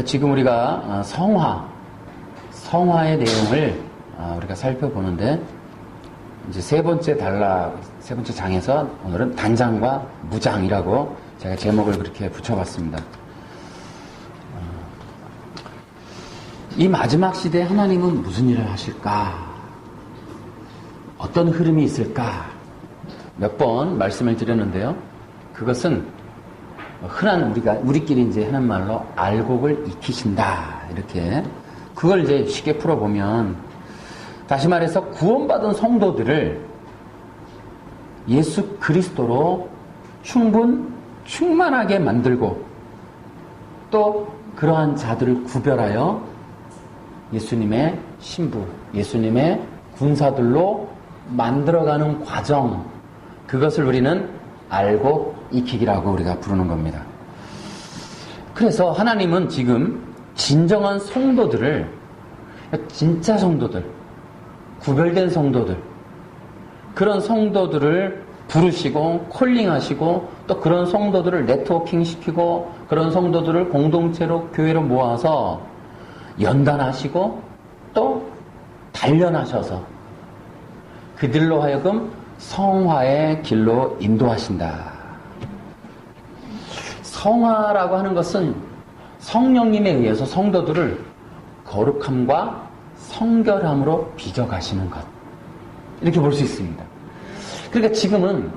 지금 우리가 성화의 내용을 우리가 살펴보는데, 이제 세 번째 장에서 오늘은 단장과 무장이라고 제가 제목을 그렇게 붙여봤습니다. 이 마지막 시대에 하나님은 무슨 일을 하실까? 어떤 흐름이 있을까? 몇 번 말씀을 드렸는데요. 그것은 흔한 우리끼리 이제 하는 말로 알곡을 익히신다. 이렇게. 그걸 이제 쉽게 풀어보면, 다시 말해서 구원받은 성도들을 예수 그리스도로 충만하게 만들고, 또 그러한 자들을 구별하여 예수님의 신부, 예수님의 군사들로 만들어가는 과정, 그것을 우리는 알고 익히기라고 우리가 부르는 겁니다. 그래서 하나님은 지금 진정한 성도들을, 진짜 성도들, 구별된 성도들, 그런 성도들을 부르시고 콜링하시고, 또 그런 성도들을 네트워킹 시키고, 그런 성도들을 공동체로 교회로 모아서 연단하시고 또 단련하셔서 그들로 하여금 성화의 길로 인도하신다. 성화라고 하는 것은 성령님에 의해서 성도들을 거룩함과 성결함으로 빚어가시는 것, 이렇게 볼 수 있습니다. 그러니까 지금은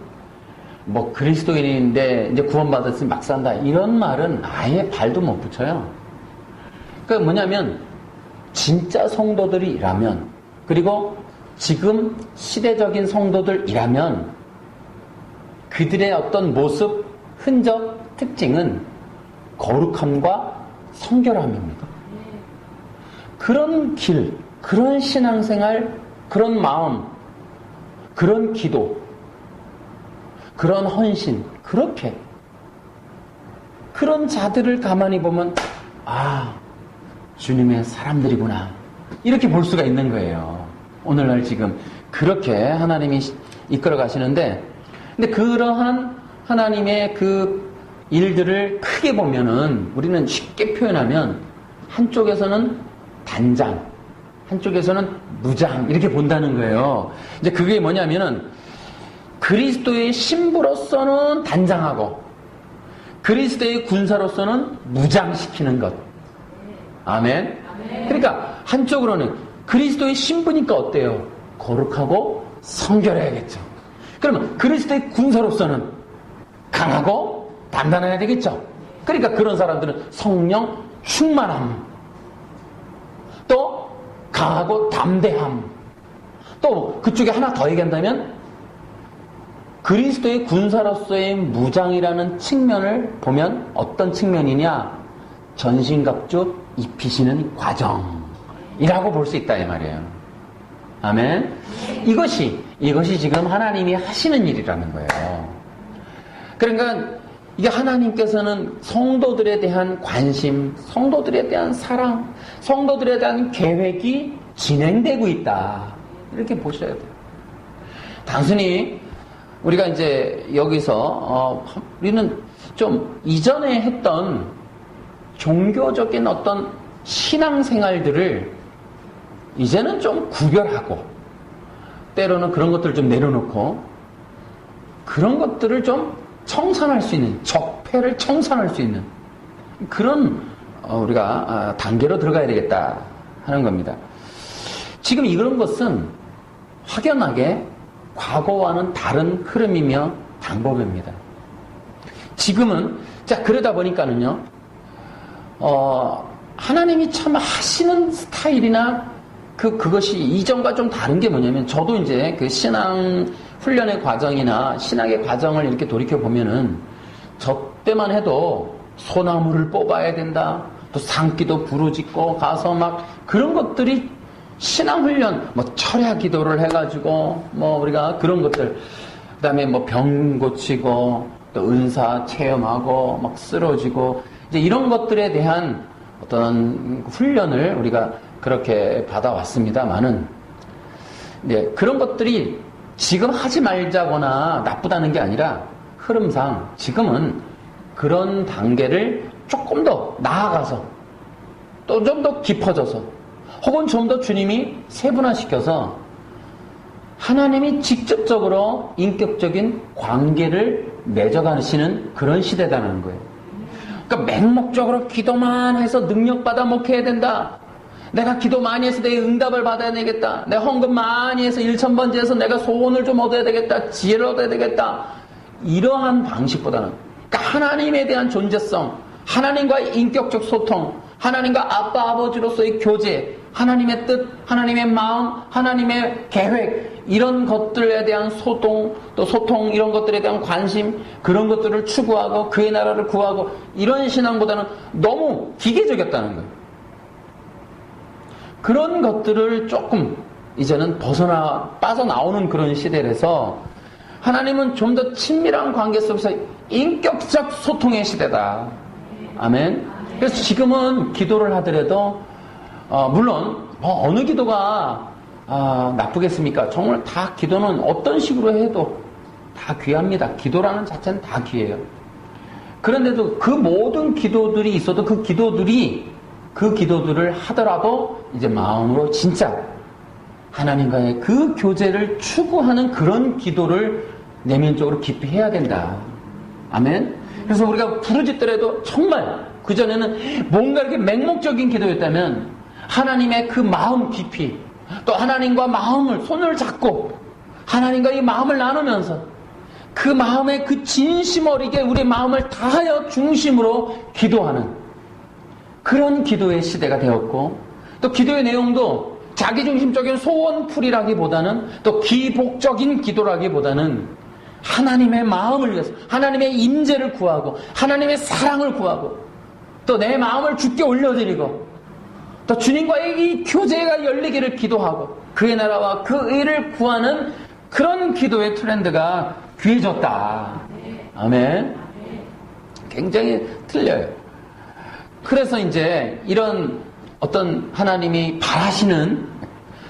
뭐 그리스도인인데 이제 구원받았으니 막 산다, 이런 말은 아예 발도 못 붙여요. 그러니까 뭐냐면 진짜 성도들이라면, 그리고 지금 시대적인 성도들이라면 그들의 어떤 모습, 흔적, 특징은 거룩함과 성결함입니다. 그런 길, 그런 신앙생활, 그런 마음, 그런 기도, 그런 헌신, 그렇게 그런 자들을 가만히 보면 주님의 사람들이구나, 이렇게 볼 수가 있는 거예요. 오늘날 지금 그렇게 하나님이 이끌어 가시는데, 근데 그러한 하나님의 그 일들을 크게 보면은, 우리는 쉽게 표현하면 한쪽에서는 단장, 한쪽에서는 무장, 이렇게 본다는 거예요. 이제 그게 뭐냐면은 그리스도의 신부로서는 단장하고 그리스도의 군사로서는 무장시키는 것. 아멘. 그러니까 한쪽으로는 그리스도의 신부니까 어때요? 거룩하고 성결해야겠죠. 그러면 그리스도의 군사로서는 강하고 단단해야 되겠죠. 그러니까 그런 사람들은 성령 충만함, 또 강하고 담대함, 또 그쪽에 하나 더 얘기한다면 그리스도의 군사로서의 무장이라는 측면을 보면 어떤 측면이냐? 전신갑주 입히시는 과정이라고 볼 수 있다, 이 말이에요. 아멘. 이것이 지금 하나님이 하시는 일이라는 거예요. 그러니까 이게 하나님께서는 성도들에 대한 관심, 성도들에 대한 사랑, 성도들에 대한 계획이 진행되고 있다, 이렇게 보셔야 돼요. 단순히 우리가 이제 여기서 우리는 좀 이전에 했던 종교적인 어떤 신앙생활들을 이제는 좀 구별하고, 때로는 그런 것들을 좀 내려놓고, 그런 것들을 좀 청산할 수 있는, 적폐를 청산할 수 있는 그런 우리가 단계로 들어가야 되겠다 하는 겁니다. 지금 이런 것은 확연하게 과거와는 다른 흐름이며 방법입니다. 지금은, 자, 그러다 보니까는요, 하나님이 참 하시는 스타일이나 그것이 이전과 좀 다른 게 뭐냐면, 저도 이제 그 신앙 훈련의 과정이나 신학의 과정을 이렇게 돌이켜보면은, 저 때만 해도 소나무를 뽑아야 된다, 또 산기도 부르짖고 가서 막 그런 것들이 신앙훈련, 뭐 철야 기도를 해가지고 뭐 우리가 그런 것들, 그 다음에 뭐 병 고치고 또 은사 체험하고 막 쓰러지고, 이제 이런 것들에 대한 어떤 훈련을 우리가 그렇게 받아왔습니다만은, 네, 그런 것들이 지금 하지 말자거나 나쁘다는 게 아니라 흐름상 지금은 그런 단계를 조금 더 나아가서 또 좀 더 깊어져서 혹은 좀 더 주님이 세분화시켜서 하나님이 직접적으로 인격적인 관계를 맺어가시는 그런 시대다는 거예요. 그러니까 맹목적으로 기도만 해서 능력받아 목회해야 된다. 내가 기도 많이 해서 내 응답을 받아야 되겠다. 내가 헌금 많이 해서 일천번제해서 내가 소원을 좀 얻어야 되겠다. 지혜를 얻어야 되겠다. 이러한 방식보다는 그러니까 하나님에 대한 존재성, 하나님과의 인격적 소통, 하나님과 아빠 아버지로서의 교제, 하나님의 뜻, 하나님의 마음, 하나님의 계획, 이런 것들에 대한 소통, 또 소통 이런 것들에 대한 관심, 그런 것들을 추구하고 그의 나라를 구하고 이런 신앙보다는 너무 기계적이었다는 거예요. 그런 것들을 조금 이제는 빠져나오는 그런 시대라서 하나님은 좀 더 친밀한 관계 속에서 인격적 소통의 시대다. 아멘. 그래서 지금은 기도를 하더라도 물론 어느 기도가 나쁘겠습니까? 정말 다 기도는 어떤 식으로 해도 다 귀합니다. 기도라는 자체는 다 귀해요. 그런데도 그 모든 기도들이 있어도 그 기도들을 하더라도 이제 마음으로 진짜 하나님과의 그 교제를 추구하는 그런 기도를 내면적으로 깊이 해야 된다. 아멘. 그래서 우리가 부르짖더라도 정말 그전에는 뭔가 이렇게 맹목적인 기도였다면 하나님의 그 마음 깊이 또 하나님과 마음을 손을 잡고 하나님과 이 마음을 나누면서 그 마음의 그 진심 어리게 우리 마음을 다하여 중심으로 기도하는 그런 기도의 시대가 되었고 또 기도의 내용도 자기중심적인 소원풀이라기보다는 또 기복적인 기도라기보다는 하나님의 마음을 위해서 하나님의 임재를 구하고 하나님의 사랑을 구하고 또 내 마음을 주께 올려드리고 또 주님과의 이 교제가 열리기를 기도하고 그의 나라와 그 의를 구하는 그런 기도의 트렌드가 귀해졌다. 아멘. 굉장히 틀려요. 그래서 이제 이런 어떤 하나님이 바라시는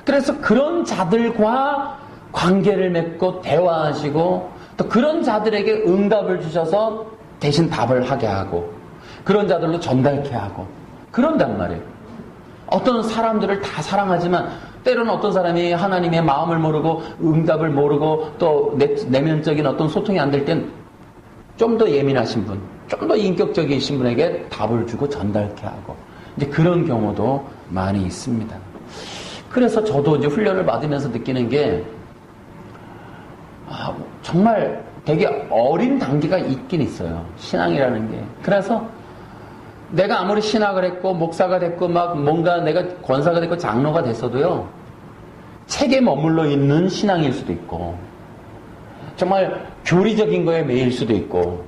그래서 그런 자들과 관계를 맺고 대화하시고 또 그런 자들에게 응답을 주셔서 대신 답을 하게 하고 그런 자들로 전달케 하고 그런단 말이에요. 어떤 사람들을 다 사랑하지만 때로는 어떤 사람이 하나님의 마음을 모르고 응답을 모르고 또 내면적인 어떤 소통이 안 될 땐 좀 더 예민하신 분, 좀 더 인격적이신 분에게 답을 주고 전달케 하고 이제 그런 경우도 많이 있습니다. 그래서 저도 이제 훈련을 받으면서 느끼는 게 정말 되게 어린 단계가 있긴 있어요. 신앙이라는 게. 그래서 내가 아무리 신학을 했고 목사가 됐고 막 뭔가 내가 권사가 됐고 장로가 됐어도요. 책에 머물러 있는 신앙일 수도 있고 정말 교리적인 거에 매일 수도 있고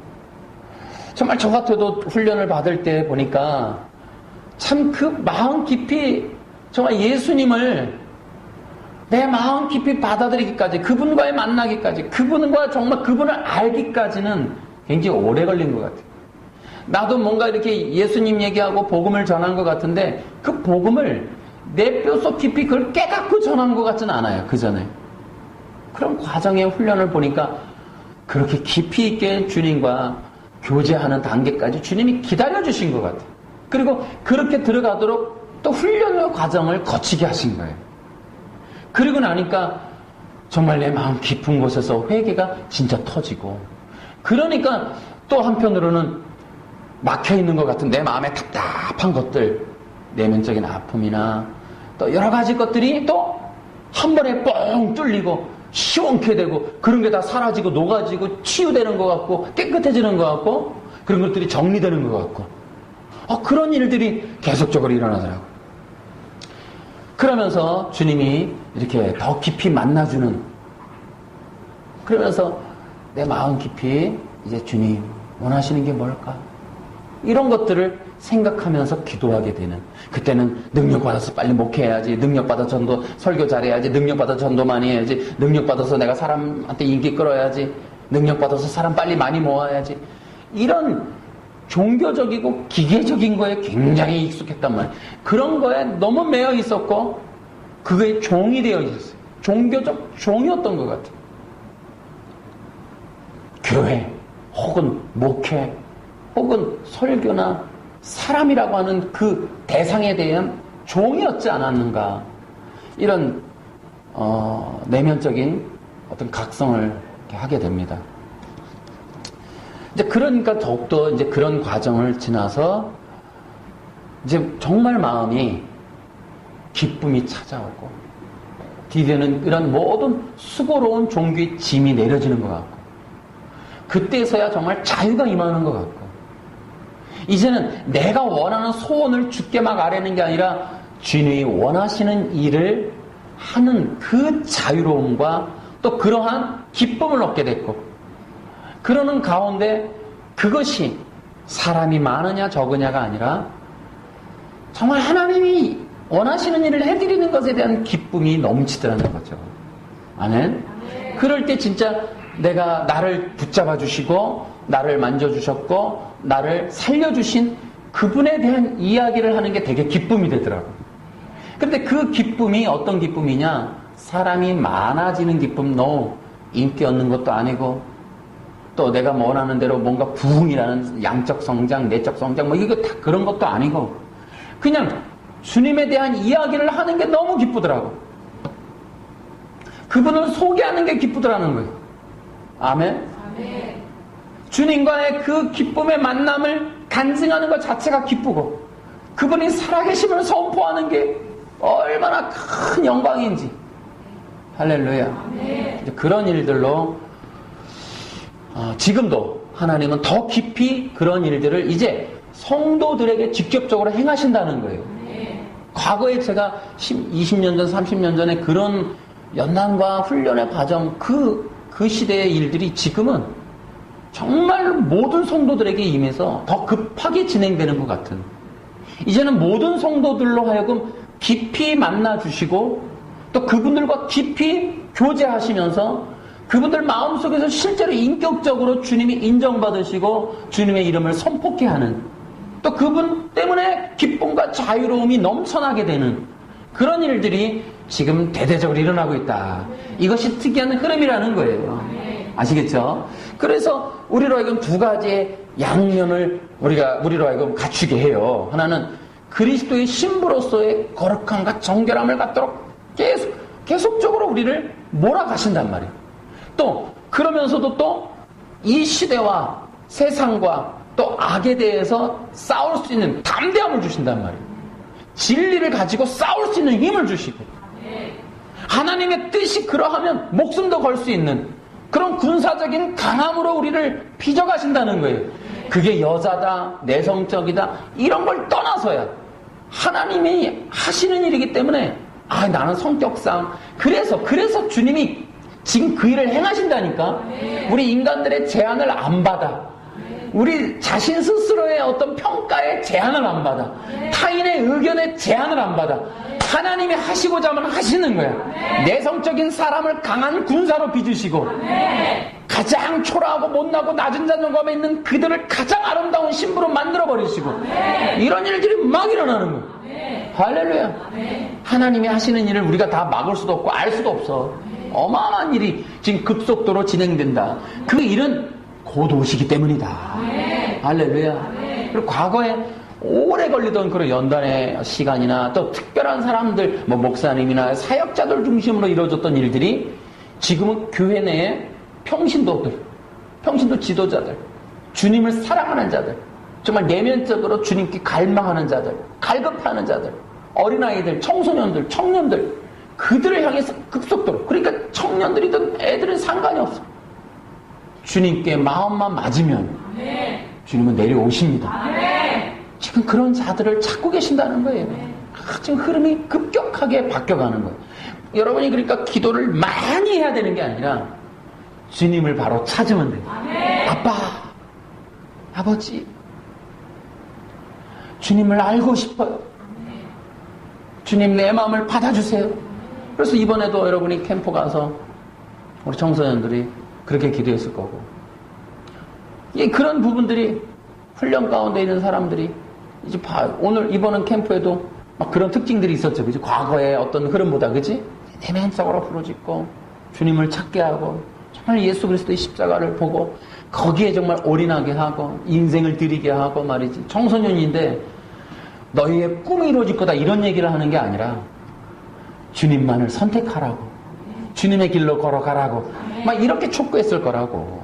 정말 저 같아도 훈련을 받을 때 보니까 참 그 마음 깊이 정말 예수님을 내 마음 깊이 받아들이기까지 그분과의 만나기까지 그분과 정말 그분을 알기까지는 굉장히 오래 걸린 것 같아요. 나도 뭔가 이렇게 예수님 얘기하고 복음을 전한 것 같은데 그 복음을 내 뼛속 깊이 그걸 깨닫고 전한 것 같지는 않아요. 그 전에. 그런 과정의 훈련을 보니까 그렇게 깊이 있게 주님과 교제하는 단계까지 주님이 기다려주신 것 같아요. 그리고 그렇게 들어가도록 또 훈련의 과정을 거치게 하신 거예요. 그리고 나니까 정말 내 마음 깊은 곳에서 회개가 진짜 터지고 그러니까 또 한편으로는 막혀있는 것 같은 내 마음에 답답한 것들 내면적인 아픔이나 또 여러 가지 것들이 또 한 번에 뻥 뚫리고 시원케 되고 그런 게 다 사라지고 녹아지고 치유되는 것 같고 깨끗해지는 것 같고 그런 것들이 정리되는 것 같고 그런 일들이 계속적으로 일어나더라고요. 그러면서 주님이 이렇게 더 깊이 만나주는 그러면서 내 마음 깊이 이제 주님 원하시는 게 뭘까? 이런 것들을 생각하면서 기도하게 되는 그때는 능력받아서 빨리 목회해야지 능력받아서 전도 설교 잘해야지 능력받아서 전도 많이 해야지 능력받아서 내가 사람한테 인기 끌어야지 능력받아서 사람 빨리 많이 모아야지 이런 종교적이고 기계적인 거에 굉장히 익숙했단 말이에요. 그런 거에 너무 매여 있었고 그거에 종이 되어 있었어요. 종교적 종이었던 것 같아요. 교회 혹은 목회 혹은 설교나 사람이라고 하는 그 대상에 대한 종이었지 않았는가. 이런 내면적인 어떤 각성을 이렇게 하게 됩니다. 이제 그러니까 더욱더 이제 그런 과정을 지나서 이제 정말 마음이 기쁨이 찾아오고 드디어는 이런 모든 수고로운 종교의 짐이 내려지는 것 같고 그때서야 정말 자유가 임하는 것 같고 이제는 내가 원하는 소원을 주께 막 아뢰는 게 아니라 주님이 원하시는 일을 하는 그 자유로움과 또 그러한 기쁨을 얻게 됐고 그러는 가운데 그것이 사람이 많으냐 적으냐가 아니라 정말 하나님이 원하시는 일을 해드리는 것에 대한 기쁨이 넘치더라는 거죠. 아멘. 그럴 때 진짜 내가 나를 붙잡아 주시고 나를 만져주셨고 나를 살려주신 그분에 대한 이야기를 하는 게 되게 기쁨이 되더라고요. 그런데 그 기쁨이 어떤 기쁨이냐? 사람이 많아지는 기쁨, 너 인기 얻는 것도 아니고 또 내가 원하는 대로 뭔가 부흥이라는 양적 성장, 내적 성장 뭐 이거 다 그런 것도 아니고 그냥 주님에 대한 이야기를 하는 게 너무 기쁘더라고. 그분을 소개하는 게 기쁘더라는 거예요. 아멘? 아멘. 주님과의 그 기쁨의 만남을 간증하는 것 자체가 기쁘고 그분이 살아계심을 선포하는 게 얼마나 큰 영광인지. 할렐루야. 아멘. 그런 일들로 지금도 하나님은 더 깊이 그런 일들을 이제 성도들에게 직접적으로 행하신다는 거예요. 과거에 제가 20년 전, 30년 전에 그런 연단과 훈련의 과정, 그 시대의 일들이 지금은 정말 모든 성도들에게 임해서 더 급하게 진행되는 것 같은. 이제는 모든 성도들로 하여금 깊이 만나주시고 또 그분들과 깊이 교제하시면서 그분들 마음속에서 실제로 인격적으로 주님이 인정받으시고 주님의 이름을 선포케 하는 또 그분 때문에 기쁨과 자유로움이 넘쳐나게 되는 그런 일들이 지금 대대적으로 일어나고 있다. 이것이 특이한 흐름이라는 거예요. 아시겠죠? 그래서 우리로 하여금 두 가지의 양면을 우리로 하여금 갖추게 해요. 하나는 그리스도의 신부로서의 거룩함과 정결함을 갖도록 계속적으로 우리를 몰아가신단 말이에요. 또 그러면서도 또 이 시대와 세상과 또 악에 대해서 싸울 수 있는 담대함을 주신단 말이에요. 진리를 가지고 싸울 수 있는 힘을 주시고 하나님의 뜻이 그러하면 목숨도 걸 수 있는 그런 군사적인 강함으로 우리를 빚어가신다는 거예요. 그게 여자다, 내성적이다 이런 걸 떠나서야 하나님이 하시는 일이기 때문에 나는 성격상 그래서 주님이 지금 그 일을 행하신다니까. 우리 인간들의 제한을 안 받아. 우리 자신 스스로의 어떤 평가의 제한을 안 받아. 타인의 의견의 제한을 안 받아. 하나님이 하시고자 하면 하시는 거야. 내성적인 사람을 강한 군사로 빚으시고 가장 초라하고 못나고 낮은 자존감에 있는 그들을 가장 아름다운 신부로 만들어버리시고 이런 일들이 막 일어나는 거야. 할렐루야. 하나님이 하시는 일을 우리가 다 막을 수도 없고 알 수도 없어. 어마어마한 일이 지금 급속도로 진행된다. 그 일은 곧 오시기 때문이다. 할렐루야. 그리고 과거에 오래 걸리던 그런 연단의 시간이나 또 특별한 사람들, 목사님이나 사역자들 중심으로 이루어졌던 일들이 지금은 교회 내에 평신도 지도자들, 주님을 사랑하는 자들, 정말 내면적으로 주님께 갈망하는 자들, 갈급하는 자들, 어린아이들, 청소년들, 청년들, 그들을 향해서 급속도로, 그러니까 청년들이든 애들은 상관이 없어. 주님께 마음만 맞으면 주님은 내려오십니다. 지금 그런 자들을 찾고 계신다는 거예요. 지금 흐름이 급격하게 바뀌어가는 거예요. 여러분이 그러니까 기도를 많이 해야 되는 게 아니라 주님을 바로 찾으면 돼요. 아빠, 아버지, 주님을 알고 싶어요. 주님 내 마음을 받아주세요. 그래서 이번에도 여러분이 캠프 가서 우리 청소년들이 그렇게 기도했을 거고 그런 부분들이 훈련 가운데 있는 사람들이 이제 이번은 캠프에도 막 그런 특징들이 있었죠. 그지? 과거의 어떤 흐름보다, 그지? 내면적으로 부르짖고 주님을 찾게 하고 정말 예수 그리스도의 십자가를 보고 거기에 정말 올인하게 하고 인생을 드리게 하고 말이지. 청소년인데 너희의 꿈이 이루어질 거다 이런 얘기를 하는 게 아니라 주님만을 선택하라고, 주님의 길로 걸어가라고 막 이렇게 촉구했을 거라고.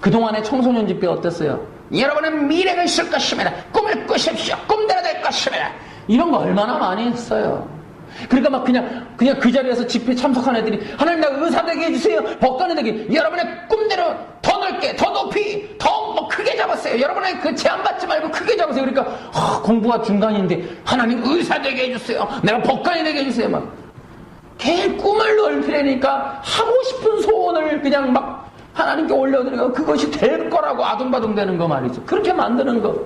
그동안의 청소년 집회 어땠어요? 여러분은 미래가 있을 것입니다. 꿈을 꾸십시오. 꿈대로 될 것입니다. 이런 거 얼마나 많이 했어요. 그러니까 막 그냥 그 자리에서 집회 참석한 애들이 하나님 나 의사 되게 해주세요. 법관이 되게, 여러분의 꿈대로 더 넓게, 더 높이, 더 뭐 크게 잡았어요. 여러분의 그 제한 받지 말고 크게 잡으세요. 그러니까 공부가 중간인데 하나님 의사 되게 해주세요. 내가 법관이 되게 해주세요. 막 걔 꿈을 넓히려니까 하고 싶은 소원을 그냥 막 하나님께 올려드리고 그것이 될 거라고 아둥바둥 되는 거 말이죠. 그렇게 만드는 거,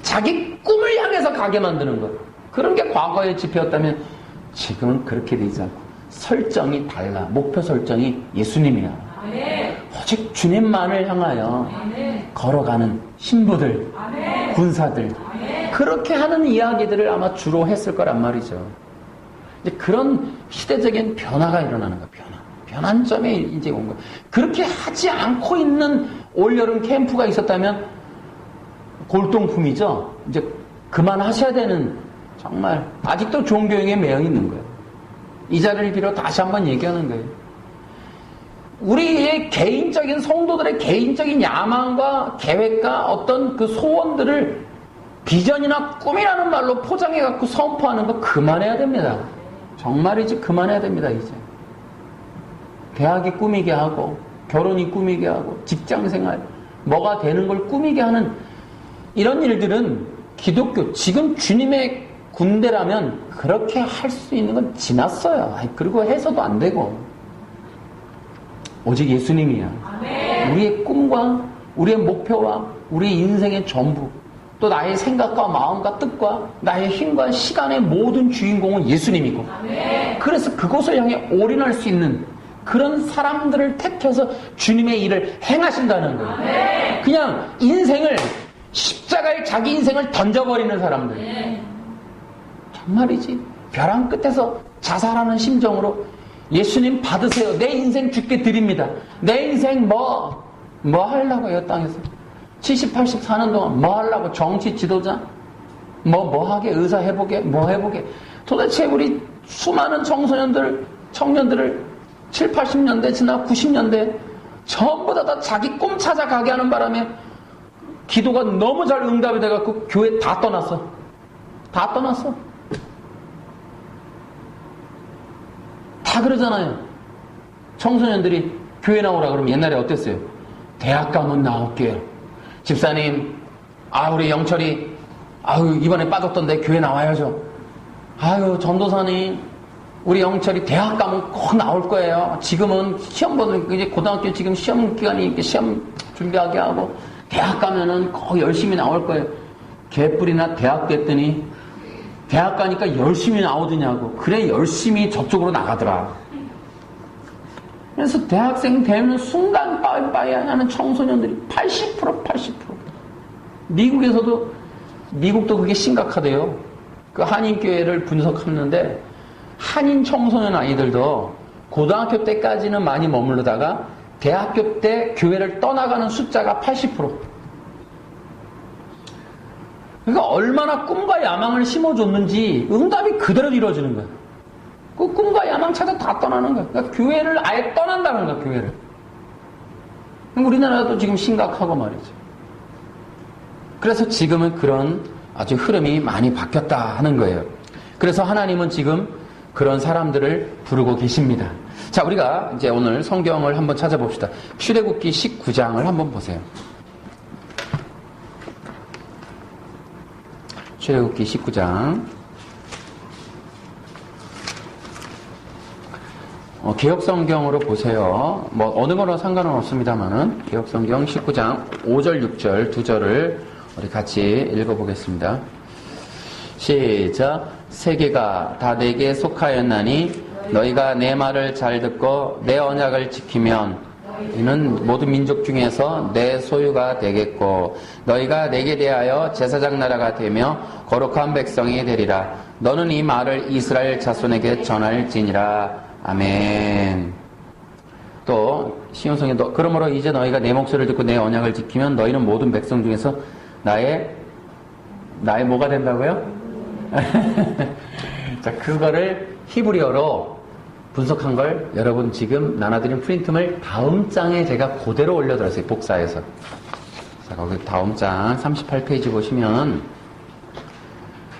자기 꿈을 향해서 가게 만드는 거, 그런 게 과거의 집회였다면 지금은 그렇게 되지 않고 설정이 달라. 목표 설정이 예수님이야. 오직 주님만을 향하여 걸어가는 신부들, 군사들, 그렇게 하는 이야기들을 아마 주로 했을 거란 말이죠. 이제 그런 시대적인 변화가 일어나는 거야. 변환점에 이제 온 거야. 그렇게 하지 않고 있는 올여름 캠프가 있었다면 골동품이죠. 이제 그만하셔야 되는, 정말 아직도 종교형에 매여 있는 거예요. 이 자리를 빌어 다시 한번 얘기하는 거예요. 우리의 개인적인 성도들의 개인적인 야망과 계획과 어떤 그 소원들을 비전이나 꿈이라는 말로 포장해 갖고 선포하는 거 그만해야 됩니다. 정말이지 그만해야 됩니다. 이제 대학이 꾸미게 하고 결혼이 꾸미게 하고 직장생활 뭐가 되는 걸 꾸미게 하는 이런 일들은 기독교, 지금 주님의 군대라면 그렇게 할 수 있는 건 지났어요. 그리고 해서도 안 되고 오직 예수님이야. 우리의 꿈과 우리의 목표와 우리의 인생의 전부, 또 나의 생각과 마음과 뜻과 나의 힘과 시간의 모든 주인공은 예수님이고, 그래서 그곳을 향해 올인할 수 있는 그런 사람들을 택해서 주님의 일을 행하신다는 거예요. 그냥 인생을, 십자가에 자기 인생을 던져버리는 사람들. 정말이지. 벼랑 끝에서 자살하는 심정으로 예수님 받으세요. 내 인생 주께 드립니다. 내 인생 뭐 하려고요, 땅에서. 70, 80 사는 동안 뭐 하려고? 정치 지도자? 뭐 하게? 의사 해보게? 뭐 해보게? 도대체 우리 수많은 청년들을 7, 80년대 지나 90년대 전부 다 자기 꿈 찾아가게 하는 바람에 기도가 너무 잘 응답이 돼갖고 교회 다 떠났어. 다 떠났어. 다 그러잖아요. 청소년들이 교회 나오라 그러면 옛날에 어땠어요? 대학 가면 나올게요. 집사님, 우리 영철이, 이번에 빠졌던데 교회 나와야죠. 전도사님, 우리 영철이 대학 가면 꼭 나올 거예요. 지금은 시험 보는, 이제 고등학교 지금 시험 기간이 시험 준비하게 하고, 대학 가면은 꼭 열심히 나올 거예요. 개뿔이나 대학 됐더니, 대학 가니까 열심히 나오더냐고. 그래, 열심히 저쪽으로 나가더라. 그래서 대학생 되는 순간 빠이빠이 하는 청소년들이 80%. 미국도 그게 심각하대요. 그 한인교회를 분석했는데, 한인 청소년 아이들도 고등학교 때까지는 많이 머무르다가 대학교 때 교회를 떠나가는 숫자가 80%. 그러니까 얼마나 꿈과 야망을 심어줬는지 응답이 그대로 이루어지는 거야. 그 꿈과 야망 찾아 다 떠나는 거야. 그러니까 교회를 아예 떠난다는 거야, 교회를. 우리나라도 지금 심각하고 말이죠. 그래서 지금은 그런 아주 흐름이 많이 바뀌었다 하는 거예요. 그래서 하나님은 지금 그런 사람들을 부르고 계십니다. 자, 우리가 이제 오늘 성경을 한번 찾아봅시다. 출애굽기 19장을 한번 보세요. 출애굽기 19장. 개역성경으로 보세요. 어느 거나 상관은 없습니다만은 개역성경 19장 5절, 6절 두 절을 우리 같이 읽어보겠습니다. 시작. 세계가 다 내게 속하였나니 너희가 내 말을 잘 듣고 내 언약을 지키면 이는 모든 민족 중에서 내 소유가 되겠고 너희가 내게 대하여 제사장 나라가 되며 거룩한 백성이 되리라. 너는 이 말을 이스라엘 자손에게 전할지니라. 아멘. 또 시온성에 그러므로 이제 너희가 내 목소리를 듣고 내 언약을 지키면 너희는 모든 백성 중에서 나의 뭐가 된다고요? 자, 그거를 히브리어로 분석한 걸 여러분 지금 나눠드린 프린트물 다음 장에 제가 그대로 올려드렸어요. 복사해서. 자, 거기 다음 장 38페이지 보시면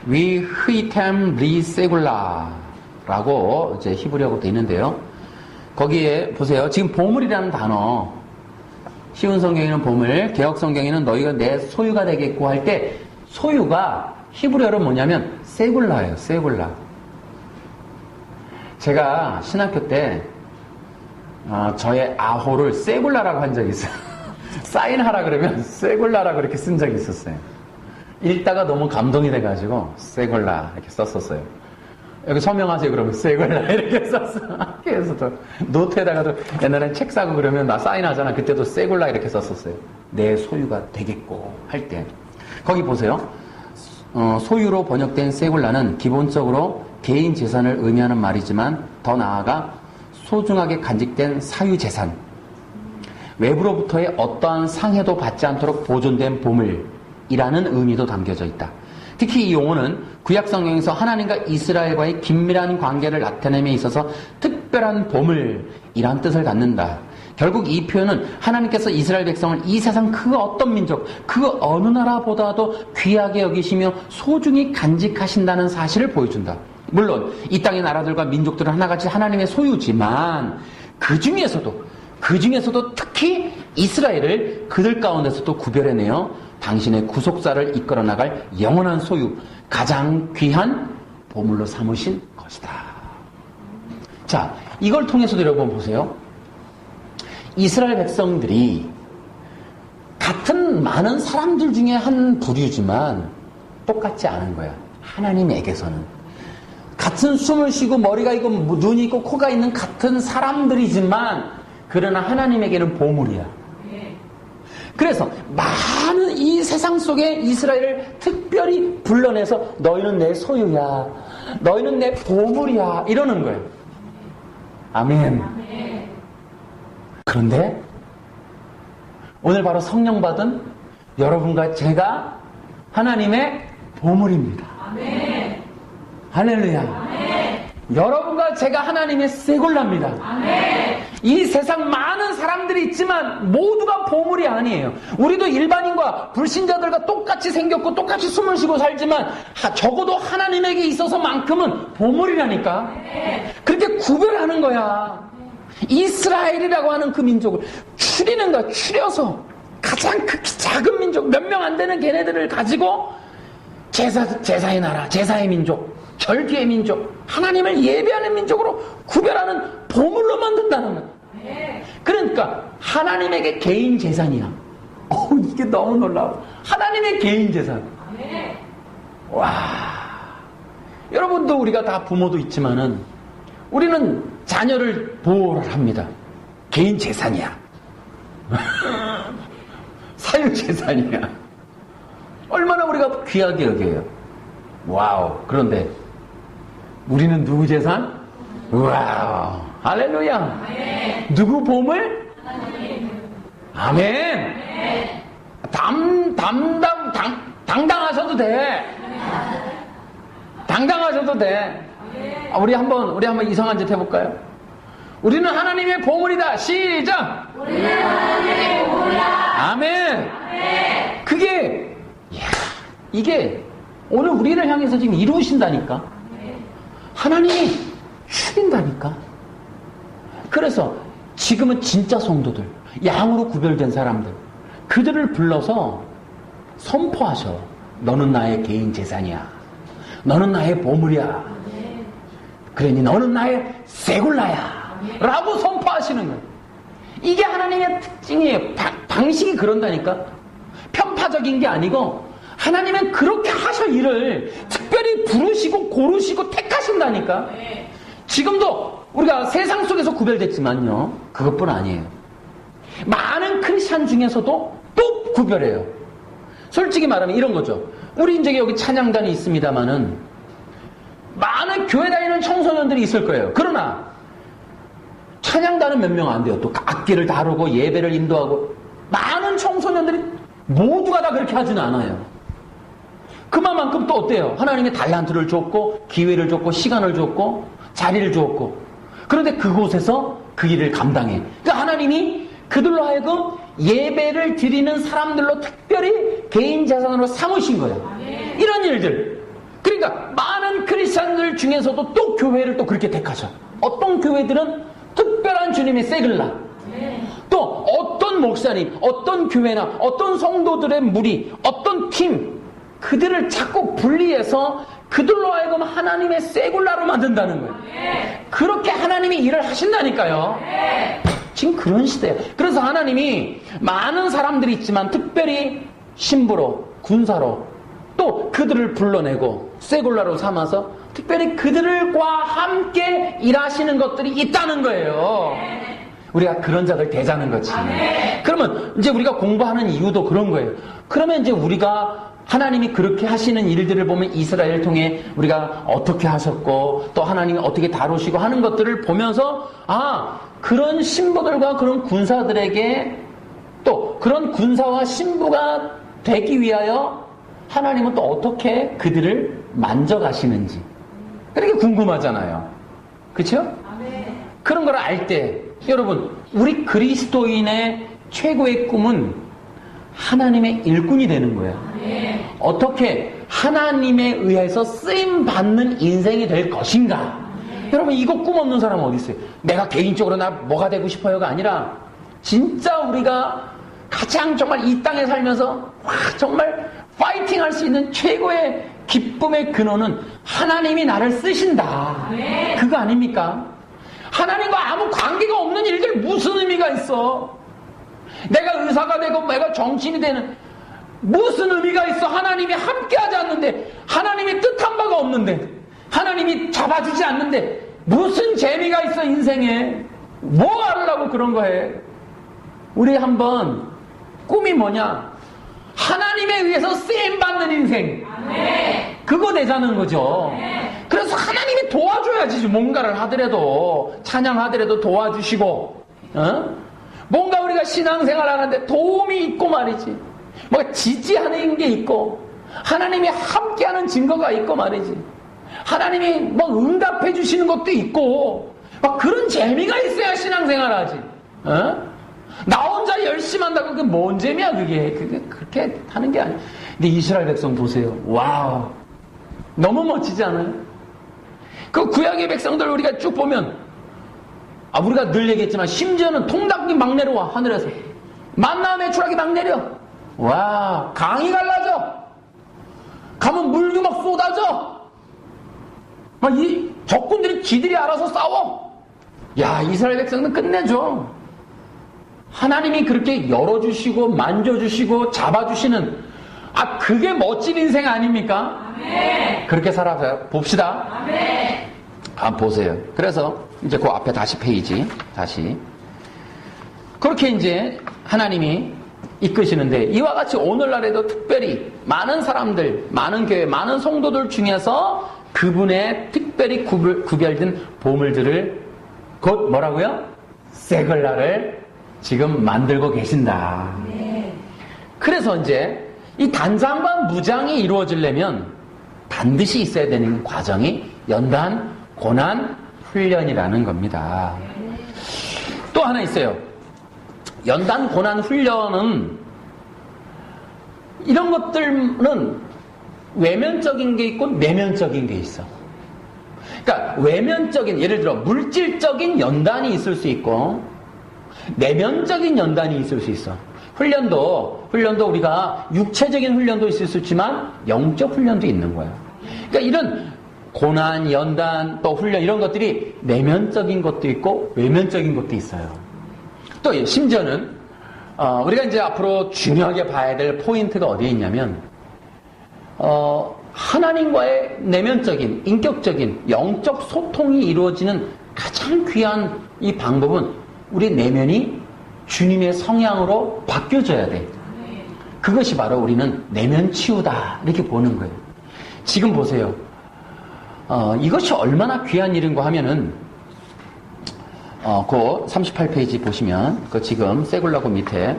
위 흐이템 리 세굴라 라고 이제 히브리어로 되어 있는데요. 거기에 보세요. 지금 보물이라는 단어, 쉬운 성경에는 보물, 개혁 성경에는 너희가 내 소유가 되겠고 할 때 소유가 히브리어로 뭐냐면 세굴라예요. 세굴라. 제가 신학교 때 저의 아호를 세굴라라고 한 적이 있어요. 사인하라 그러면 세굴라라고 이렇게 쓴 적이 있었어요. 읽다가 너무 감동이 돼가지고 세굴라 이렇게 썼었어요. 여기 서명하세요 그러면 세굴라 이렇게 썼어. 그래서 또 노트에다가도 옛날엔 책 사고 그러면 나 사인하잖아. 그때도 세굴라 이렇게 썼었어요. 내 소유가 되겠고 할 때. 거기 보세요. 소유로 번역된 세굴라는 기본적으로 개인 재산을 의미하는 말이지만 더 나아가 소중하게 간직된 사유재산, 외부로부터의 어떠한 상해도 받지 않도록 보존된 보물이라는 의미도 담겨져 있다. 특히 이 용어는 구약 성경에서 하나님과 이스라엘과의 긴밀한 관계를 나타냄에 있어서 특별한 보물이란 뜻을 갖는다. 결국 이 표현은 하나님께서 이스라엘 백성을 이 세상 그 어떤 민족, 그 어느 나라보다도 귀하게 여기시며 소중히 간직하신다는 사실을 보여준다. 물론 이 땅의 나라들과 민족들은 하나같이 하나님의 소유지만 그 중에서도 특히 이스라엘을 그들 가운데서도 구별해내어 당신의 구속사를 이끌어 나갈 영원한 소유, 가장 귀한 보물로 삼으신 것이다. 자, 이걸 통해서도 여러분 보세요. 이스라엘 백성들이 같은 많은 사람들 중에 한 부류지만 똑같지 않은 거야. 하나님에게서는. 같은 숨을 쉬고 머리가 있고 눈이 있고 코가 있는 같은 사람들이지만 그러나 하나님에게는 보물이야. 그래서 많은 이 세상 속에 이스라엘을 특별히 불러내서 너희는 내 소유야. 너희는 내 보물이야. 이러는 거예요. 아멘. 그런데 오늘 바로 성령 받은 여러분과 제가 하나님의 보물입니다. 아멘. 할렐루야. 아멘. 여러분과 제가 하나님의 세굴라입니다. 아멘. 이 세상 많은 사람들이 있지만 모두가 보물이 아니에요. 우리도 일반인과 불신자들과 똑같이 생겼고 똑같이 숨을 쉬고 살지만 적어도 하나님에게 있어서만큼은 보물이라니까. 아멘. 그렇게 구별하는 거야. 이스라엘이라고 하는 그 민족을 추리는 거야. 추려서 가장 극히 작은 민족, 몇 명 안 되는 걔네들을 가지고 제사의 나라, 제사의 민족, 절기의 민족, 하나님을 예배하는 민족으로 구별하는 보물로 만든다는 거야. 그러니까 하나님에게 개인 재산이야. 이게 너무 놀라워. 하나님의 개인 재산. 와, 여러분도 우리가 다 부모도 있지만은 우리는 자녀를 보호를 합니다. 개인 재산이야. 사유 재산이야. 얼마나 우리가 귀하게 여겨요. 와우. 그런데 우리는 누구 재산? 와우. 할렐루야. 아멘. 누구 보물? 아멘. 당당하셔도 돼. 당당하셔도 돼. 우리 한번 이상한 짓 해볼까요? 우리는 하나님의 보물이다. 시작. 우리는 하나님의 보물이다. 아멘. 아멘. 그게 이게 오늘 우리를 향해서 지금 이루신다니까. 하나님이 추린다니까. 그래서 지금은 진짜 성도들, 양으로 구별된 사람들, 그들을 불러서 선포하셔. 너는 나의 개인 재산이야. 너는 나의 보물이야. 그러니 너는 나의 세굴라야. 라고 선포하시는 거예요. 이게 하나님의 특징이에요. 방식이 그런다니까. 편파적인 게 아니고 하나님은 그렇게 하셔. 일을 특별히 부르시고 고르시고 택하신다니까. 지금도 우리가 세상 속에서 구별됐지만요, 그것뿐 아니에요. 많은 크리스찬 중에서도 또 구별해요. 솔직히 말하면 이런 거죠. 우리 이제 여기 찬양단이 있습니다만은 많은 교회 다니는 청소년들이 있을 거예요. 그러나 찬양단은 몇 명 안 돼요. 또 악기를 다루고 예배를 인도하고 많은 청소년들이 모두가 다 그렇게 하지는 않아요. 그만큼 또 어때요? 하나님의 달란트를 줬고 기회를 줬고 시간을 줬고 자리를 줬고 그런데 그곳에서 그 일을 감당해. 그러니까 하나님이 그들로 하여금 예배를 드리는 사람들로 특별히 개인 재산으로 삼으신 거예요. 이런 일들. 그러니까 많은 크리스찬들 중에서도 또 교회를 또 그렇게 택하셔. 어떤 교회들은 특별한 주님의 세글라. 또 어떤 목사님, 어떤 교회나 어떤 성도들의 무리, 어떤 팀 그들을 자꾸 분리해서 그들로 하여금 하나님의 세굴라로 만든다는 거예요. 그렇게 하나님이 일을 하신다니까요. 지금 그런 시대예요. 그래서 하나님이 많은 사람들이 있지만 특별히 신부로, 군사로 또 그들을 불러내고 세굴라로 삼아서 특별히 그들과 함께 일하시는 것들이 있다는 거예요. 우리가 그런 자들 대자는 거지. 그러면 이제 우리가 공부하는 이유도 그런 거예요. 그러면 이제 우리가 하나님이 그렇게 하시는 일들을 보면 이스라엘을 통해 우리가 어떻게 하셨고 또 하나님이 어떻게 다루시고 하는 것들을 보면서 그런 신부들과 그런 군사들에게 또 그런 군사와 신부가 되기 위하여 하나님은 또 어떻게 그들을 만져가시는지 그렇게 궁금하잖아요. 그렇죠? 그런 걸 알 때 여러분 우리 그리스도인의 최고의 꿈은 하나님의 일꾼이 되는 거예요. 어떻게 하나님에 의해서 쓰임받는 인생이 될 것인가. 여러분 이거 꿈 없는 사람은 어디 있어요? 내가 개인적으로 나 뭐가 되고 싶어요가 아니라 진짜 우리가 가장 정말 이 땅에 살면서 정말 파이팅 할 수 있는 최고의 기쁨의 근원은 하나님이 나를 쓰신다. 그거 아닙니까? 하나님과 아무 관계가 없는 일들 무슨 의미가 있어? 내가 의사가 되고 내가 정치인이 되는 무슨 의미가 있어? 하나님이 함께하지 않는데 하나님이 뜻한 바가 없는데 하나님이 잡아주지 않는데 무슨 재미가 있어 인생에? 뭐 하려고 그런 거 해? 우리 한번 꿈이 뭐냐? 하나님에 의해서 쓰임받는 인생. 그거 되자는 거죠. 그래서 하나님이 도와줘야지. 뭔가를 하더라도 찬양하더라도 도와주시고 뭔가 우리가 신앙생활 하는데 도움이 있고 말이지. 뭔가 지지하는 게 있고 하나님이 함께하는 증거가 있고 말이지. 하나님이 뭐 응답해 주시는 것도 있고 막 그런 재미가 있어야 신앙생활 하지. 나 혼자 열심히 한다고 그게 뭔 재미야 그게. 그렇게 하는 게 아니야. 근데 이스라엘 백성 보세요. 와우. 너무 멋지지 않아요? 그 구약의 백성들 우리가 쭉 보면 우리가 늘 얘기했지만 심지어는 통닭이 막 내려와 하늘에서 만나 매출하기 막 내려. 와 강이 갈라져. 가면 물도 막 쏟아져. 막 이 적군들이 지들이 알아서 싸워. 야 이스라엘 백성은 끝내줘. 하나님이 그렇게 열어주시고 만져주시고 잡아주시는 그게 멋진 인생 아닙니까? 아멘. 그렇게 살아서 봅시다. 아멘. 보세요. 그래서 이제 그 앞에 다시 페이지 다시 그렇게 이제 하나님이 이끄시는데 이와 같이 오늘날에도 특별히 많은 사람들, 많은 교회, 많은 성도들 중에서 그분의 특별히 구별된 보물들을 곧 뭐라고요? 세글라를 지금 만들고 계신다. 그래서 이제 이 단장과 무장이 이루어지려면 반드시 있어야 되는 과정이 연단, 고난, 훈련이라는 겁니다. 또 하나 있어요. 연단, 고난, 훈련은 이런 것들은 외면적인 게 있고 내면적인 게 있어. 그러니까 외면적인 예를 들어 물질적인 연단이 있을 수 있고 내면적인 연단이 있을 수 있어. 훈련도 우리가 육체적인 훈련도 있을 수 있지만 영적 훈련도 있는 거야. 그러니까 이런 고난, 연단, 또 훈련 이런 것들이 내면적인 것도 있고 외면적인 것도 있어요. 또 심지어는 우리가 이제 앞으로 중요하게 봐야 될 포인트가 어디에 있냐면 하나님과의 내면적인, 인격적인, 영적 소통이 이루어지는 가장 귀한 이 방법은 우리 내면이 주님의 성향으로 바뀌어져야 돼. 그것이 바로 우리는 내면 치유다 이렇게 보는 거예요. 지금 보세요. 이것이 얼마나 귀한 일인가 하면은 그 38페이지 보시면 그 지금 세굴라고 밑에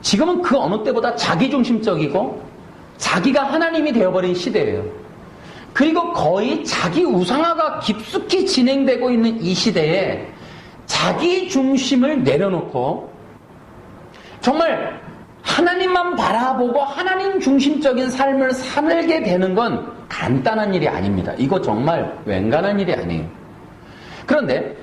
지금은 그 어느 때보다 자기중심적이고 자기가 하나님이 되어버린 시대예요. 그리고 거의 자기 우상화가 깊숙이 진행되고 있는 이 시대에 자기 중심을 내려놓고 정말 하나님만 바라보고 하나님 중심적인 삶을 살게 되는 건 간단한 일이 아닙니다. 이거 정말 웬간한 일이 아니에요. 그런데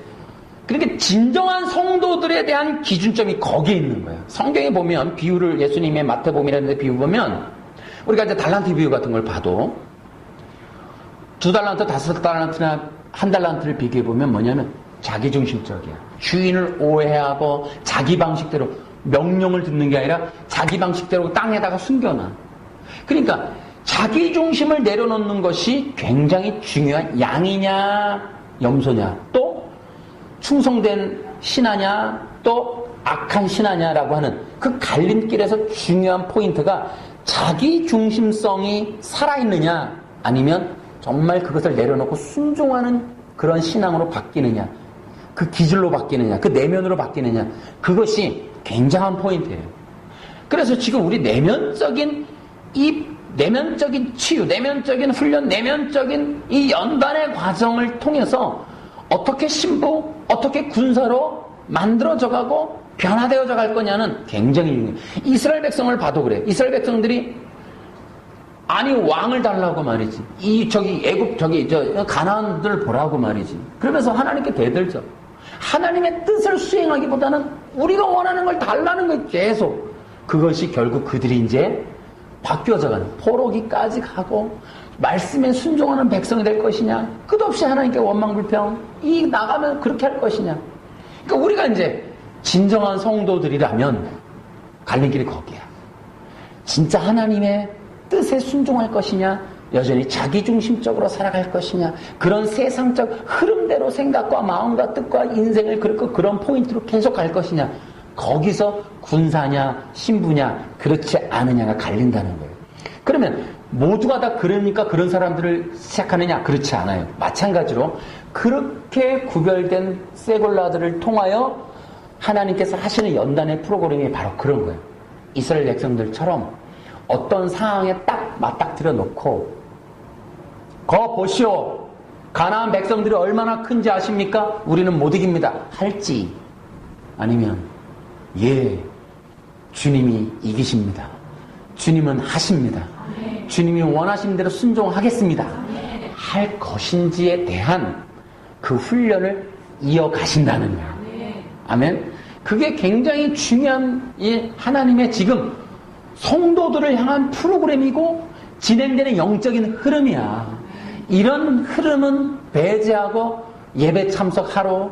그렇게 진정한 성도들에 대한 기준점이 거기에 있는 거예요. 성경에 보면 비유를 예수님의 마태복음이라는 데 비유 보면 우리가 이제 달란트 비유 같은 걸 봐도 2달란트, 5달란트나 1달란트를 비교해 보면 뭐냐면 자기중심적이야. 주인을 오해하고 자기 방식대로 명령을 듣는 게 아니라 자기 방식대로 땅에다가 숨겨놔. 그러니까 자기 중심을 내려놓는 것이 굉장히 중요한 양이냐 염소냐 또 충성된 신하냐 또 악한 신하냐라고 하는 그 갈림길에서 중요한 포인트가 자기 중심성이 살아있느냐 아니면 정말 그것을 내려놓고 순종하는 그런 신앙으로 바뀌느냐 그 기질로 바뀌느냐 그 내면으로 바뀌느냐 그것이 굉장한 포인트예요. 그래서 지금 우리 내면적인 치유, 내면적인 훈련, 내면적인 이 연단의 과정을 통해서 어떻게 신부, 어떻게 군사로 만들어져 가고 변화되어져 갈 거냐는 굉장히 중요해요. 이스라엘 백성을 봐도 그래. 이스라엘 백성들이 아니 왕을 달라고 말이지. 가나안들 보라고 말이지. 그러면서 하나님께 대들죠. 하나님의 뜻을 수행하기보다는 우리가 원하는 걸 달라는 거예요. 계속. 그것이 결국 그들이 이제 바뀌어져가는 포로기까지 가고 말씀에 순종하는 백성이 될 것이냐 끝없이 하나님께 원망불평 이 나가면 그렇게 할 것이냐. 그러니까 우리가 이제 진정한 성도들이라면 갈림길이 거기야. 진짜 하나님의 뜻에 순종할 것이냐 여전히 자기중심적으로 살아갈 것이냐 그런 세상적 흐름대로 생각과 마음과 뜻과 인생을 그런 포인트로 계속 갈 것이냐 거기서 군사냐 신부냐 그렇지 않으냐가 갈린다는 거예요. 그러면 모두가 다 그러니까 그런 사람들을 시작하느냐 그렇지 않아요. 마찬가지로 그렇게 구별된 세골라들을 통하여 하나님께서 하시는 연단의 프로그램이 바로 그런 거예요. 이스라엘 백성들처럼 어떤 상황에 딱 맞닥뜨려 놓고 거 보시오 가나안 백성들이 얼마나 큰지 아십니까? 우리는 못 이깁니다 할지 아니면 예 주님이 이기십니다. 주님은 하십니다. 주님이 원하신 대로 순종하겠습니다. 할 것인지에 대한 그 훈련을 이어가신다는 거예요. 아멘. 그게 굉장히 중요한 이 하나님의 지금 성도들을 향한 프로그램이고 진행되는 영적인 흐름이야. 이런 흐름은 배제하고 예배 참석하러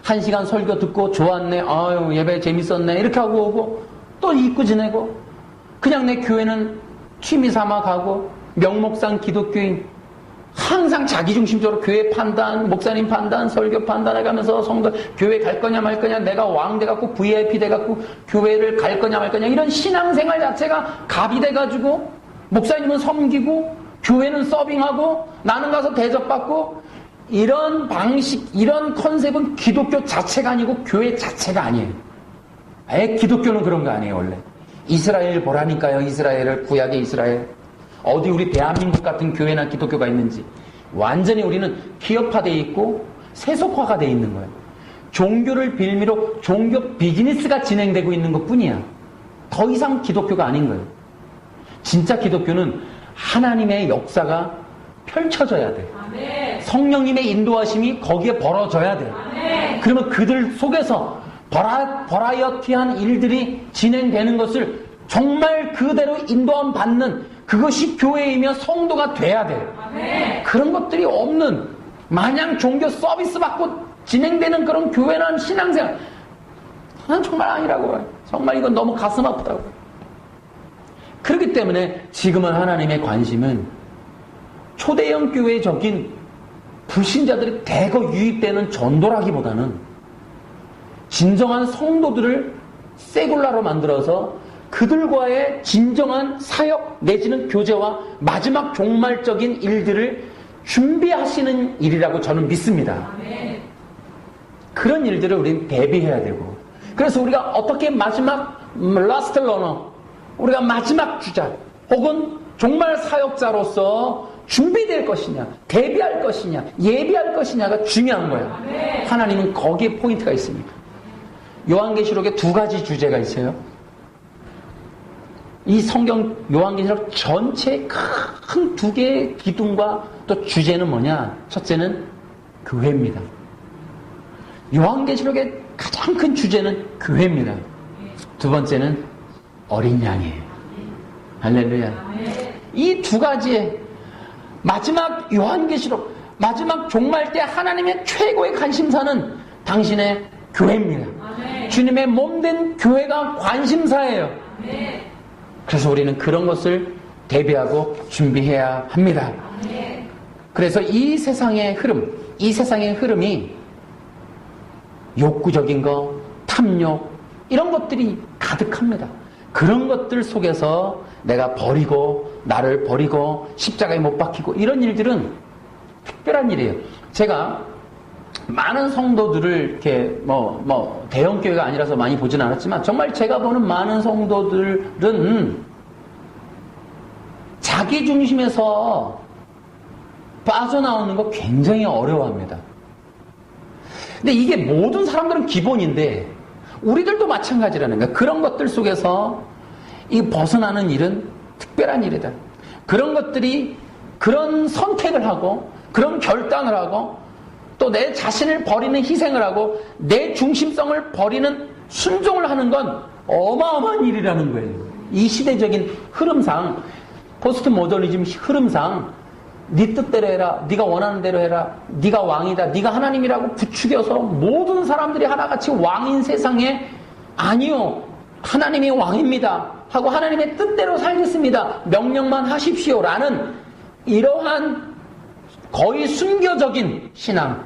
1시간 설교 듣고 좋았네 아유 예배 재밌었네 이렇게 하고 오고 또 잊고 지내고 그냥 내 교회는 취미 삼아 가고 명목상 기독교인 항상 자기중심적으로 교회 판단 목사님 판단 설교 판단해가면서 성도 교회 갈 거냐 말 거냐 내가 왕 돼갖고 VIP 돼갖고 교회를 갈 거냐 말 거냐 이런 신앙생활 자체가 갑이 돼가지고 목사님은 섬기고 교회는 서빙하고 나는 가서 대접받고 이런 방식 이런 컨셉은 기독교 자체가 아니고 교회 자체가 아니에요. 아예 기독교는 그런 거 아니에요. 원래 이스라엘 보라니까요. 이스라엘을 구약의 이스라엘 어디 우리 대한민국 같은 교회나 기독교가 있는지 완전히 우리는 기업화되어 있고 세속화가 되어 있는 거예요. 종교를 빌미로 종교 비즈니스가 진행되고 있는 것뿐이야. 더 이상 기독교가 아닌 거예요. 진짜 기독교는 하나님의 역사가 펼쳐져야 돼. 아멘. 성령님의 인도하심이 거기에 벌어져야 돼. 아멘. 그러면 그들 속에서 버라이어티한 일들이 진행되는 것을 정말 그대로 인도함 받는 그것이 교회이며 성도가 돼야 돼. 아멘. 그런 것들이 없는 마냥 종교 서비스 받고 진행되는 그런 교회나 신앙생활 난 정말 아니라고 해요. 정말 이건 너무 가슴 아프다고. 그렇기 때문에 지금은 하나님의 관심은 초대형 교회적인 불신자들이 대거 유입되는 전도라기보다는 진정한 성도들을 세굴라로 만들어서 그들과의 진정한 사역 내지는 교제와 마지막 종말적인 일들을 준비하시는 일이라고 저는 믿습니다. 그런 일들을 우리는 대비해야 되고, 그래서 우리가 어떻게 마지막 라스트 러너, 우리가 마지막 주자 혹은 정말 사역자로서 준비될 것이냐, 대비할 것이냐, 예비할 것이냐가 중요한 거예요. 하나님은 거기에 포인트가 있습니다. 요한계시록에 두 가지 주제가 있어요. 이 성경 요한계시록 전체 큰 두 개의 기둥과 또 주제는 뭐냐? 첫째는 교회입니다. 요한계시록의 가장 큰 주제는 교회입니다. 두 번째는 어린 양이에요. 할렐루야. 이 두 가지의 마지막 요한계시록, 마지막 종말 때 하나님의 최고의 관심사는 당신의 교회입니다. 주님의 몸된 교회가 관심사예요. 그래서 우리는 그런 것을 대비하고 준비해야 합니다. 그래서 이 세상의 흐름이 욕구적인 거, 탐욕, 이런 것들이 가득합니다. 그런 것들 속에서 내가 나를 버리고 십자가에 못 박히고 이런 일들은 특별한 일이에요. 제가 많은 성도들을 이렇게 대형 교회가 아니라서 많이 보진 않았지만 정말 제가 보는 많은 성도들은 자기 중심에서 빠져나오는 거 굉장히 어려워합니다. 근데 이게 모든 사람들은 기본인데 우리들도 마찬가지라는 거야. 그런 것들 속에서 이 벗어나는 일은 특별한 일이다. 그런 것들이 그런 선택을 하고 그런 결단을 하고 또 내 자신을 버리는 희생을 하고 내 중심성을 버리는 순종을 하는 건 어마어마한 일이라는 거예요. 이 시대적인 흐름상, 포스트 모더니즘 흐름상 네 뜻대로 해라, 네가 원하는 대로 해라, 네가 왕이다, 네가 하나님이라고 부추겨서 모든 사람들이 하나같이 왕인 세상에 아니요, 하나님이 왕입니다 하고 하나님의 뜻대로 살겠습니다, 명령만 하십시오라는 이러한 거의 순교적인 신앙,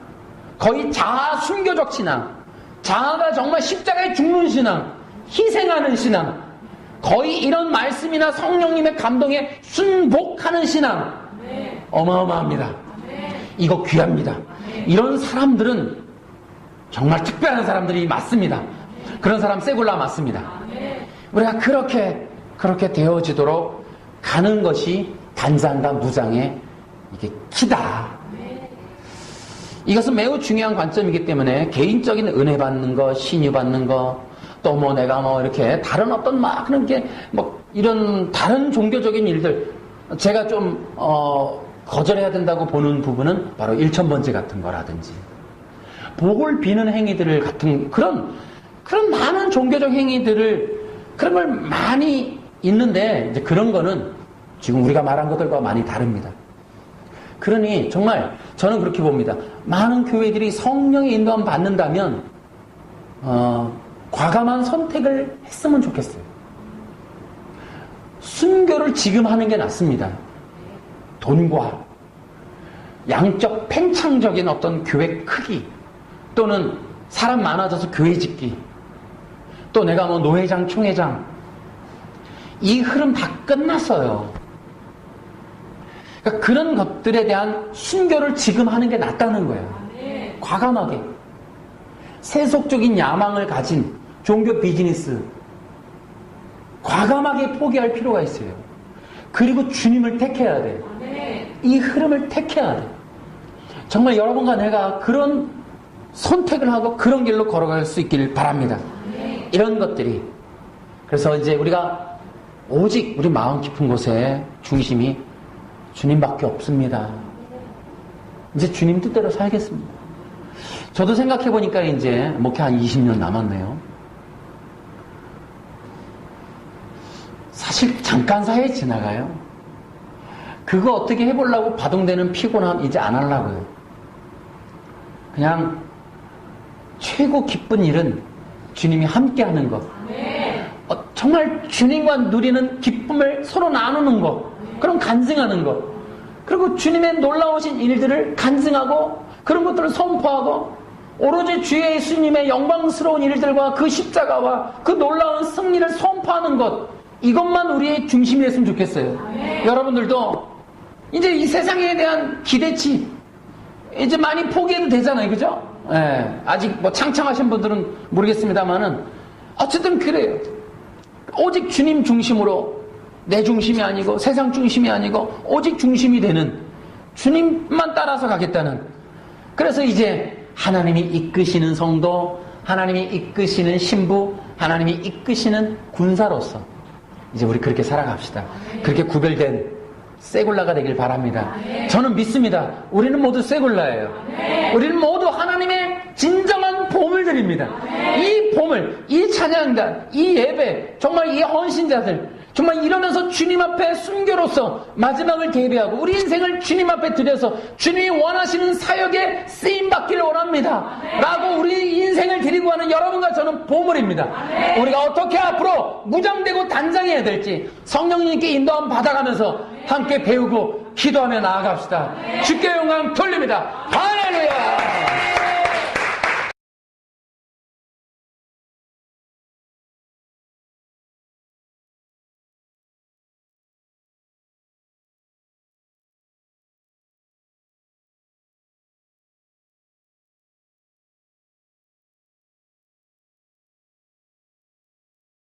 거의 자아 순교적 신앙, 자아가 정말 십자가에 죽는 신앙, 희생하는 신앙, 거의 이런 말씀이나 성령님의 감동에 순복하는 신앙, 어마어마합니다. 이거 귀합니다. 이런 사람들은 정말 특별한 사람들이 맞습니다. 그런 사람 세굴라 맞습니다. 우리가 그렇게 되어지도록 가는 것이 단장과 무장의 이게 키다. 이것은 매우 중요한 관점이기 때문에 개인적인 은혜 받는 거, 신유 받는 거, 또 내가 이렇게 다른 어떤 그런 게 이런 다른 종교적인 일들, 제가 좀 거절해야 된다고 보는 부분은 바로 일천번제 같은 거라든지 복을 비는 행위들을 같은 그런 많은 종교적 행위들을 그런 걸 많이 있는데 이제 그런 거는 지금 우리가 말한 것들과 많이 다릅니다. 그러니 정말 저는 그렇게 봅니다. 많은 교회들이 성령의 인도함 받는다면 과감한 선택을 했으면 좋겠어요. 순교를 지금 하는 게 낫습니다. 돈과 양적 팽창적인 어떤 교회 크기, 또는 사람 많아져서 교회 짓기, 또 내가 노회장, 총회장, 이 흐름 다 끝났어요. 그러니까 그런 것들에 대한 순교를 지금 하는 게 낫다는 거예요. 과감하게 세속적인 야망을 가진 종교 비즈니스 과감하게 포기할 필요가 있어요. 그리고 주님을 택해야 돼요. 이 흐름을 택해야 돼요. 정말 여러분과 내가 그런 선택을 하고 그런 길로 걸어갈 수 있길 바랍니다. 이런 것들이, 그래서 이제 우리가 오직 우리 마음 깊은 곳에 중심이 주님밖에 없습니다. 이제 주님 뜻대로 살겠습니다. 저도 생각해보니까 이제 목회 한 20년 남았네요. 사실 잠깐 사이에 지나가요. 그거 어떻게 해보려고 바동되는 피곤함 이제 안 하려고요. 그냥 최고 기쁜 일은 주님이 함께하는 것. 정말 주님과 누리는 기쁨을 서로 나누는 것. 그럼 간증하는 것. 그리고 주님의 놀라우신 일들을 간증하고 그런 것들을 선포하고 오로지 주 예수님의 영광스러운 일들과 그 십자가와 그 놀라운 승리를 선포하는 것, 이것만 우리의 중심이 됐으면 좋겠어요. 여러분들도 이제 이 세상에 대한 기대치 이제 많이 포기해도 되잖아요. 그죠? 아직 뭐 창창하신 분들은 모르겠습니다만은 어쨌든 그래요. 오직 주님 중심으로 내 중심이 아니고 세상 중심이 아니고 오직 중심이 되는 주님만 따라서 가겠다는. 그래서 이제 하나님이 이끄시는 성도, 하나님이 이끄시는 신부, 하나님이 이끄시는 군사로서 이제 우리 그렇게 살아갑시다. 그렇게 구별된 세굴라가 되길 바랍니다. 저는 믿습니다. 우리는 모두 세굴라예요. 우리는 모두 하나님의 진정한 보물들입니다. 이 보물, 이 찬양단, 이 예배, 정말 이 헌신자들, 정말 이러면서 주님 앞에 순교로서 마지막을 대비하고 우리 인생을 주님 앞에 드려서 주님이 원하시는 사역에 쓰임받기를 원합니다. 라고 우리 인생을 드리고 가는 여러분과 저는 보물입니다. 우리가 어떻게 앞으로 무장되고 단장해야 될지 성령님께 인도함 받아가면서 함께 배우고 기도하며 나아갑시다. 주께 영광 돌립니다. 할렐루야.